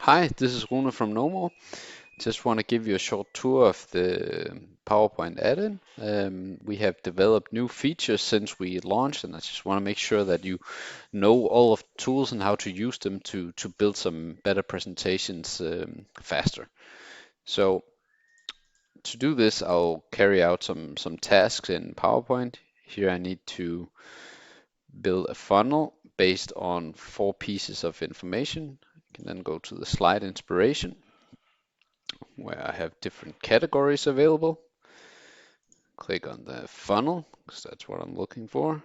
Hi, this is Rune from Nomo. Just want to give you a short tour of the PowerPoint add-in. We have developed new features since we launched, and I just want to make sure that you know all of the tools and how to use them to build some better presentations faster. So to do this, I'll carry out some tasks in PowerPoint. Here I need to build a funnel based on 4 pieces of information. I can then go to the slide inspiration, where I have different categories available. Click on the funnel, because that's what I'm looking for.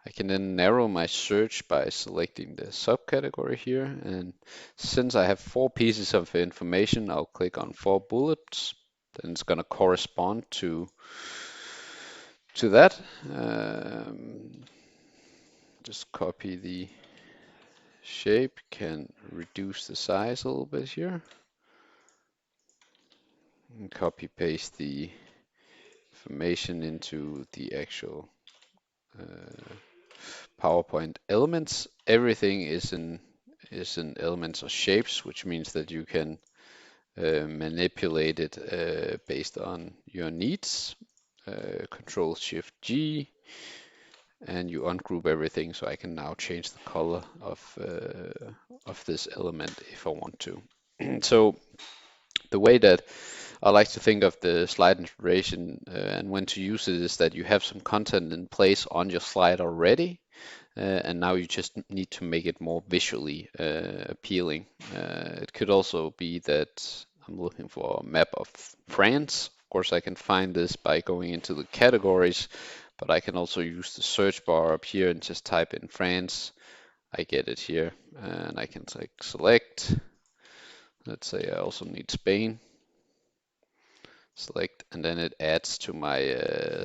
I can then narrow my search by selecting the subcategory here. And since I have 4 pieces of information, I'll click on 4 bullets. Then it's going to correspond to that. Just copy the shape, can reduce the size a little bit here, and copy paste the information into the actual PowerPoint elements. Everything is in elements or shapes, which means that you can manipulate it based on your needs. Control Shift G, and you ungroup everything, so I can now change the color of this element if I want to. So the way that I like to think of the slide inspiration and when to use it is that you have some content in place on your slide already, and now you just need to make it more visually appealing. It could also be that I'm looking for a map of France. Of course, I can find this by going into the categories, but I can also use the search bar up here and just type in France. I get it here, and I can select. Let's say I also need Spain. Select, and then it adds to my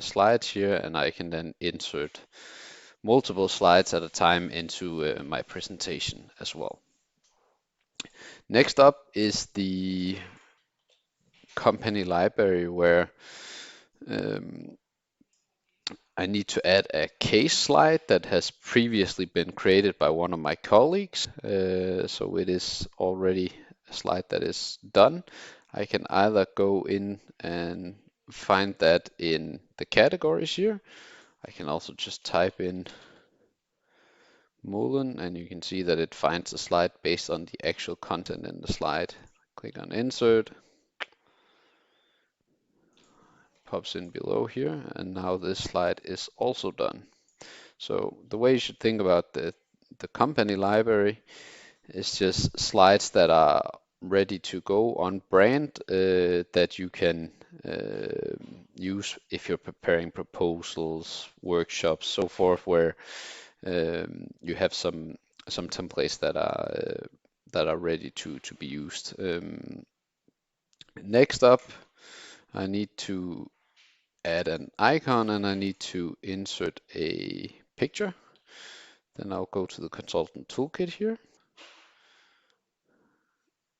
slides here, and I can then insert multiple slides at a time into my presentation as well. Next up is the company library, where um, I need to add a case slide that has previously been created by one of my colleagues. So it is already a slide that is done. I can either go in and find that in the categories here. I can also just type in Mullen, and you can see that it finds the slide based on the actual content in the slide. Click on Insert, pops in below here, and now this slide is also done. So the way you should think about the company library is just slides that are ready to go on brand that you can use if you're preparing proposals, workshops, so forth, where you have some templates that are ready to be used. Next up, I need to add an icon, and I need to insert a picture. Then I'll go to the consultant toolkit here,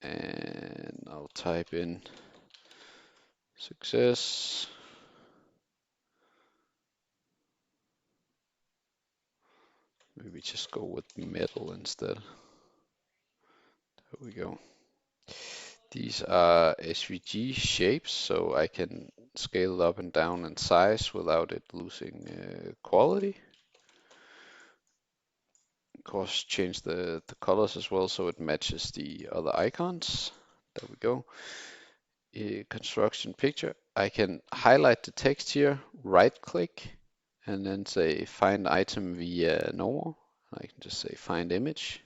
and I'll type in success. Maybe just go with metal instead. There we go. These are SVG shapes, so I can scale it up and down in size without it losing quality. Of course, change the colors as well so it matches the other icons. There we go. A construction picture. I can highlight the text here, right click, and then say find item via normal. I can just say find image.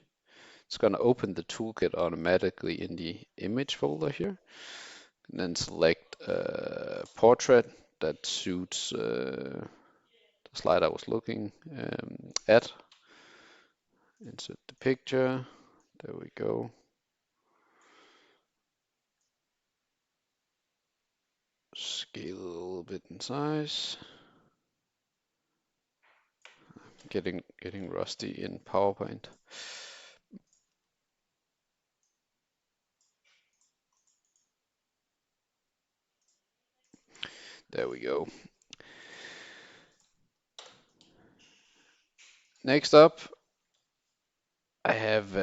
It's going to open the toolkit automatically in the image folder here. And then select portrait that suits the slide I was looking at. Insert the picture. There we go. Scale a little bit in size. Getting rusty in PowerPoint. There we go. Next up, I have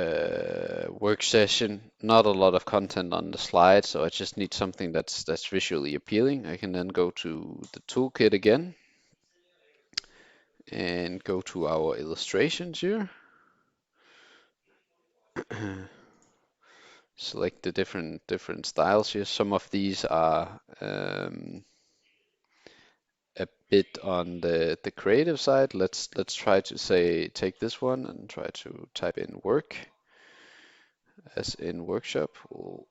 work session. Not a lot of content on the slide, so I just need something that's visually appealing. I can then go to the toolkit again and go to our illustrations here. Select the different styles here. Some of these are a bit on the creative side. Let's try to say take this one and try to type in work as in workshop. We'll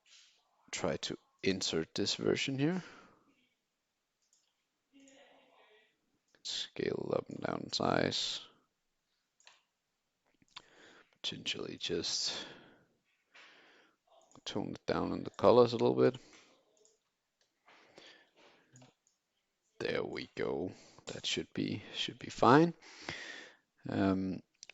try to insert this version here. Scale up and down size. Potentially just tone it down in the colors a little bit. There we go. That should be fine.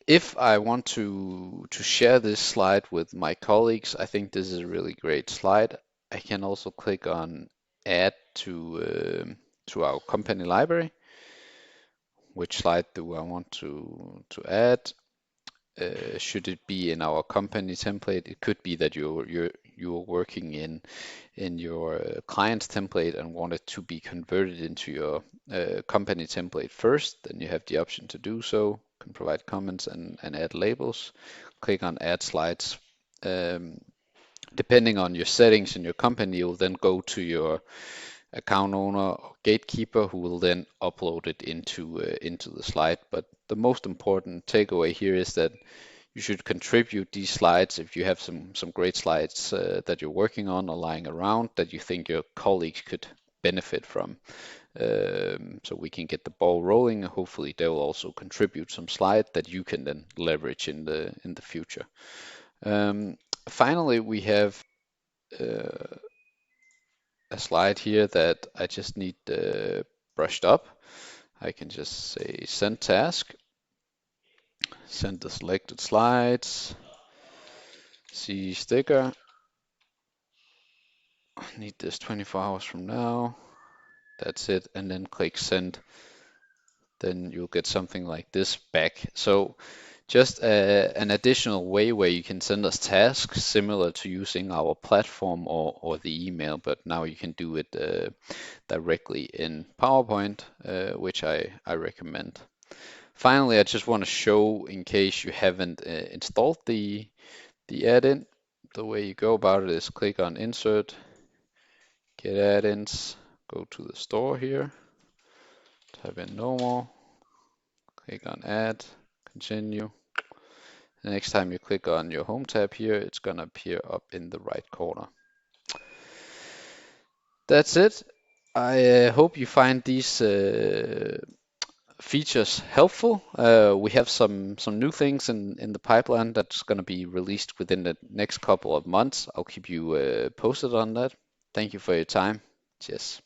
If I want to share this slide with my colleagues, I think this is a really great slide. I can also click on add to our company library. Which slide do I want to add? Should it be in our company template? It could be that you're working in your client's template and want it to be converted into your company template first. Then you have the option to do so. Can provide comments and add labels. Click on add slides. Depending on your settings in your company, you'll then go to your account owner or gatekeeper who will then upload it into the slide. But the most important takeaway here is that you should contribute these slides if you have some great slides that you're working on or lying around that you think your colleagues could benefit from. So we can get the ball rolling, and hopefully they will also contribute some slide that you can then leverage in the future. Finally, we have a slide here that I just need brushed up. I can just say send task, send the selected slides, see sticker. I need this 24 hours from now. That's it, and then click send. Then you'll get something like this back. So just an additional way where you can send us tasks similar to using our platform or the email, but now you can do it directly in PowerPoint, which I recommend. Finally, I just want to show, in case you haven't installed the add-in, the way you go about it is click on Insert, Get Add-ins, go to the store here, type in No More, click on Add, Continue. The next time you click on your Home tab here, it's going to appear up in the right corner. That's it. I hope you find these features helpful. We have some new things in the pipeline that's going to be released within the next couple of months. I'll keep you posted on that. Thank you for your time. Cheers.